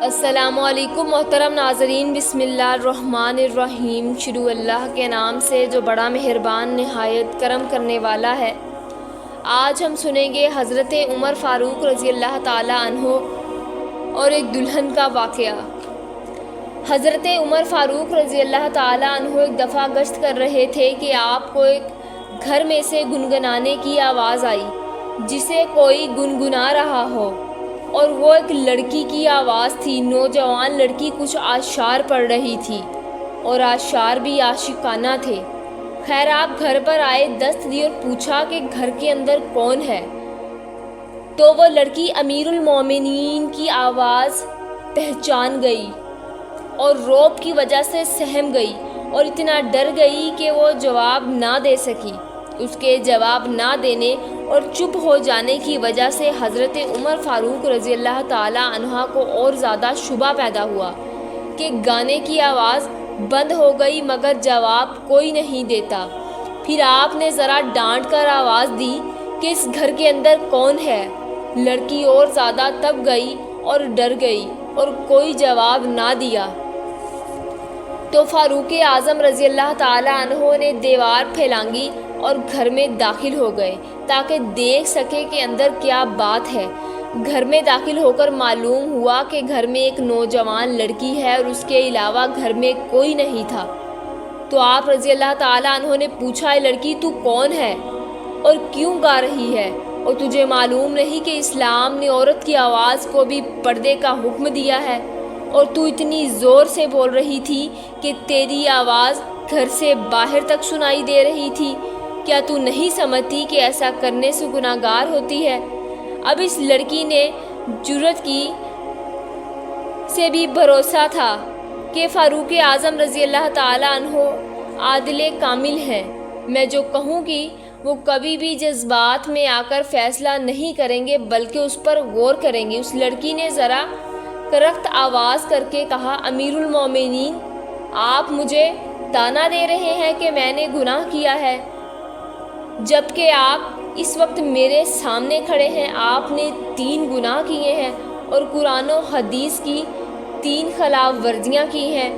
السلام علیکم محترم ناظرین، بسم اللہ الرحمن الرحیم۔ شروع اللہ کے نام سے جو بڑا مہربان نہایت کرم کرنے والا ہے۔ آج ہم سنیں گے حضرت عمر فاروق رضی اللہ تعالیٰ عنہ اور ایک دلہن کا واقعہ۔ حضرت عمر فاروق رضی اللہ تعالیٰ عنہ ایک دفعہ گشت کر رہے تھے کہ آپ کو ایک گھر میں سے گنگنانے کی آواز آئی، جسے کوئی گنگنا رہا ہو، اور وہ ایک لڑکی کی آواز تھی۔ نوجوان لڑکی کچھ اشعار پڑھ رہی تھی اور اشعار بھی عاشقانہ تھے۔ خیر، آپ گھر پر آئے، دست دی اور پوچھا کہ گھر کے اندر کون ہے؟ تو وہ لڑکی امیر المومنین کی آواز پہچان گئی اور رعب کی وجہ سے سہم گئی اور اتنا ڈر گئی کہ وہ جواب نہ دے سکی۔ اس کے جواب نہ دینے اور چپ ہو جانے کی وجہ سے حضرت عمر فاروق رضی اللہ تعالیٰ عنہ کو اور زیادہ شبہ پیدا ہوا کہ گانے کی آواز بند ہو گئی مگر جواب کوئی نہیں دیتا۔ پھر آپ نے ذرا ڈانٹ کر آواز دی کہ اس گھر کے اندر کون ہے؟ لڑکی اور زیادہ تب گئی اور ڈر گئی اور کوئی جواب نہ دیا۔ تو فاروق اعظم رضی اللہ تعالیٰ عنہ نے دیوار پھیلانگی اور گھر میں داخل ہو گئے تاکہ دیکھ سکے کہ اندر کیا بات ہے۔ گھر میں داخل ہو کر معلوم ہوا کہ گھر میں ایک نوجوان لڑکی ہے اور اس کے علاوہ گھر میں کوئی نہیں تھا۔ تو آپ رضی اللہ تعالیٰ عنہ نے پوچھا، اے لڑکی، تو کون ہے اور کیوں گا رہی ہے؟ اور تجھے معلوم نہیں کہ اسلام نے عورت کی آواز کو بھی پردے کا حکم دیا ہے؟ اور تو اتنی زور سے بول رہی تھی کہ تیری آواز گھر سے باہر تک سنائی دے رہی تھی۔ کیا تو نہیں سمجھتی کہ ایسا کرنے سے گناہگار ہوتی ہے؟ اب اس لڑکی نے جرأت کی سے بھی بھروسہ تھا کہ فاروق اعظم رضی اللہ تعالیٰ عنہ عادل کامل ہیں۔ میں جو کہوں گی وہ کبھی بھی جذبات میں آ کر فیصلہ نہیں کریں گے بلکہ اس پر غور کریں گے۔ اس لڑکی نے ذرا کرخت آواز کر کے کہا، امیر المومنین، آپ مجھے تانا دے رہے ہیں کہ میں نے گناہ کیا ہے، جبکہ آپ اس وقت میرے سامنے کھڑے ہیں۔ آپ نے 3 گناہ کیے ہیں اور قرآن و حدیث کی 3 خلاف ورزیاں کی ہیں۔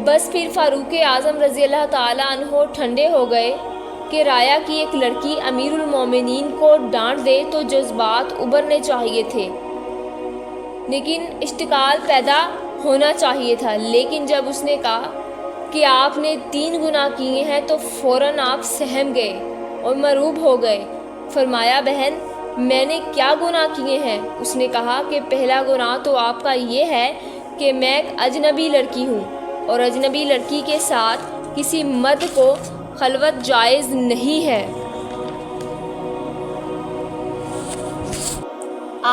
بس پھر فاروق اعظم رضی اللہ تعالیٰ عنہ ٹھنڈے ہو گئے کہ رایا کی ایک لڑکی امیر المومنین کو ڈانٹ دے تو جذبات ابھرنے چاہیے تھے، لیکن اشتعال پیدا ہونا چاہیے تھا۔ لیکن جب اس نے کہا کہ آپ نے 3 گناہ کیے ہیں تو فوراً آپ سہم گئے اور مرعوب ہو گئے۔ فرمایا، بہن، میں نے کیا گناہ کیے ہیں؟ اس نے کہا کہ پہلا گناہ تو آپ کا یہ ہے کہ میں ایک اجنبی لڑکی ہوں اور اجنبی لڑکی کے ساتھ کسی مرد کو خلوت جائز نہیں ہے۔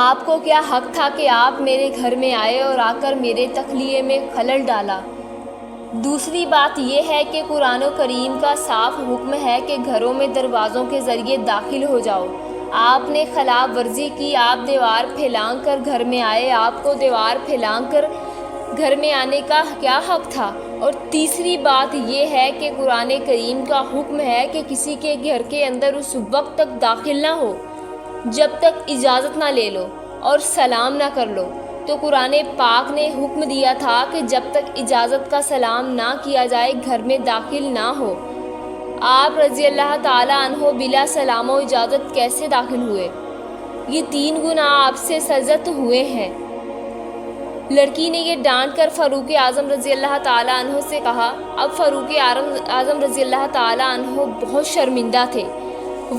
آپ کو کیا حق تھا کہ آپ میرے گھر میں آئے اور آ کر میرے تخلیے میں خلل ڈالا؟ دوسری بات یہ ہے کہ قرآن کریم کا صاف حکم ہے کہ گھروں میں دروازوں کے ذریعے داخل ہو جاؤ۔ آپ نے خلاف ورزی کی، آپ دیوار پھیلانگ کر گھر میں آئے، آپ کو دیوار پھیلانگ کر گھر میں آنے کا کیا حق تھا؟ اور تیسری بات یہ ہے کہ قرآن کریم کا حکم ہے کہ کسی کے گھر کے اندر اس وقت تک داخل نہ ہو جب تک اجازت نہ لے لو اور سلام نہ کر لو۔ تو قرآن پاک نے حکم دیا تھا کہ جب تک اجازت کا سلام نہ کیا جائے گھر میں داخل نہ ہو۔ آپ رضی اللہ تعالیٰ عنہ بلا سلام و اجازت کیسے داخل ہوئے؟ یہ 3 گناہ آپ سے سرزد ہوئے ہیں۔ لڑکی نے یہ ڈانٹ کر فاروق اعظم رضی اللہ تعالیٰ عنہ سے کہا۔ اب فاروق اعظم رضی اللہ تعالیٰ عنہ بہت شرمندہ تھے،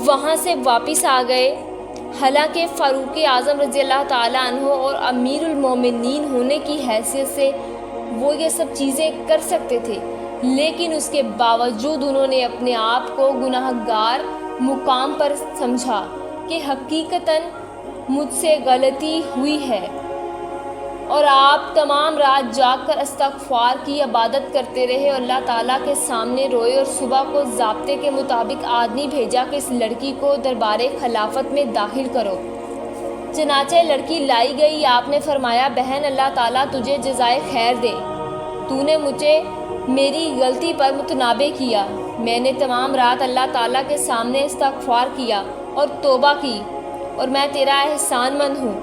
وہاں سے واپس آ گئے۔ حالانکہ فاروق اعظم رضی اللہ تعالیٰ عنہ اور امیر المومنین ہونے کی حیثیت سے وہ یہ سب چیزیں کر سکتے تھے، لیکن اس کے باوجود انہوں نے اپنے آپ کو گناہ گار مقام پر سمجھا کہ حقیقتاً مجھ سے غلطی ہوئی ہے، اور آپ تمام رات جاگ کر استغفار کی عبادت کرتے رہے اور اللہ تعالیٰ کے سامنے روئے، اور صبح کو ضابطے کے مطابق آدمی بھیجا کہ اس لڑکی کو دربار خلافت میں داخل کرو۔ چنانچہ لڑکی لائی گئی۔ آپ نے فرمایا، بہن، اللہ تعالیٰ تجھے جزائے خیر دے، تو نے مجھے میری غلطی پر متنابع کیا۔ میں نے تمام رات اللہ تعالیٰ کے سامنے استغفار کیا اور توبہ کی، اور میں تیرا احسان مند ہوں۔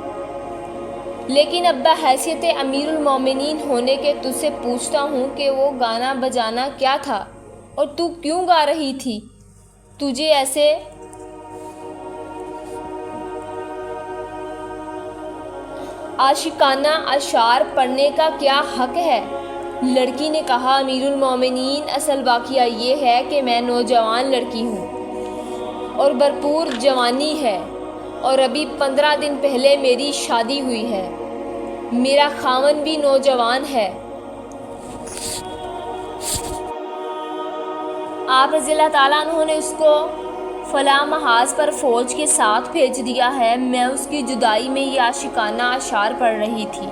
لیکن ابا حیثیت امیر المومنین ہونے کے تجھ سے پوچھتا ہوں کہ وہ گانا بجانا کیا تھا اور تو کیوں گا رہی تھی؟ تجھے ایسے عاشقانہ اشعار پڑھنے کا کیا حق ہے؟ لڑکی نے کہا امیر المومنین اصل واقعہ یہ ہے کہ میں نوجوان لڑکی ہوں اور بھرپور جوانی ہے اور ابھی 15 دن پہلے میری شادی ہوئی ہے۔ میرا خاوند بھی نوجوان ہے۔ آپ رضی اللہ تعالیٰ عنہ نے اس کو فلاں محاذ پر فوج کے ساتھ بھیج دیا ہے۔ میں اس کی جدائی میں یہ عاشقانہ اشعار پڑھ رہی تھی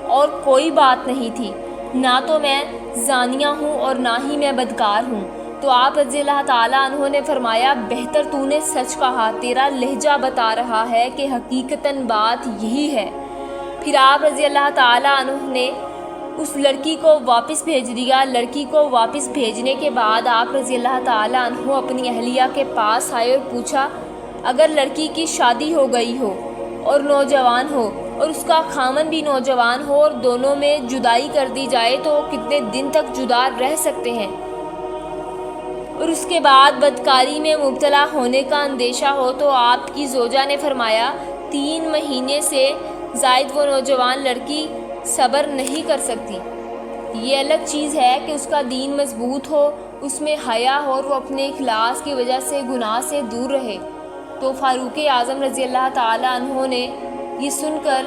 اور کوئی بات نہیں تھی، نہ تو میں زانیہ ہوں اور نہ ہی میں بدکار ہوں۔ تو آپ رضی اللہ تعالیٰ عنہ نے فرمایا بہتر تو نے سچ کہا، تیرا لہجہ بتا رہا ہے کہ حقیقتاً بات یہی ہے۔ پھر آپ رضی اللہ تعالیٰ عنہ نے اس لڑکی کو واپس بھیج دیا۔ لڑکی کو واپس بھیجنے کے بعد آپ رضی اللہ تعالیٰ عنہ اپنی اہلیہ کے پاس آئے اور پوچھا اگر لڑکی کی شادی ہو گئی ہو اور نوجوان ہو اور اس کا خاوند بھی نوجوان ہو اور دونوں میں جدائی کر دی جائے تو کتنے دن تک جدا رہ سکتے ہیں؟ اور اس کے بعد بدکاری میں مبتلا ہونے کا اندیشہ ہو تو آپ کی زوجہ نے فرمایا 3 مہینے سے زائد وہ نوجوان لڑکی صبر نہیں کر سکتی۔ یہ الگ چیز ہے کہ اس کا دین مضبوط ہو، اس میں حیا ہو اور وہ اپنے اخلاص کی وجہ سے گناہ سے دور رہے۔ تو فاروق اعظم رضی اللہ تعالیٰ عنہ نے یہ سن کر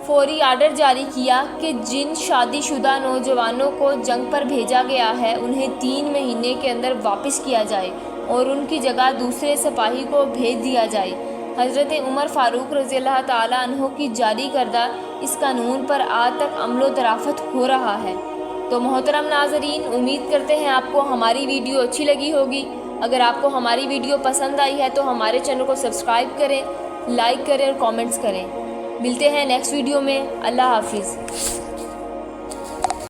فوری آرڈر جاری کیا کہ جن شادی شدہ نوجوانوں کو جنگ پر بھیجا گیا ہے انہیں 3 مہینے کے اندر واپس کیا جائے اور ان کی جگہ دوسرے سپاہی کو بھیج دیا جائے۔ حضرت عمر فاروق رضی اللہ تعالیٰ عنہ کی جاری کردہ اس قانون پر آج تک عمل و درآمد ہو رہا ہے۔ تو محترم ناظرین، امید کرتے ہیں آپ کو ہماری ویڈیو اچھی لگی ہوگی۔ اگر آپ کو ہماری ویڈیو پسند آئی ہے تو ہمارے چینل کو سبسکرائب کریں، لائک کریں اور کامنٹس کریں۔ ملتے ہیں نیکسٹ ویڈیو میں۔ اللہ حافظ۔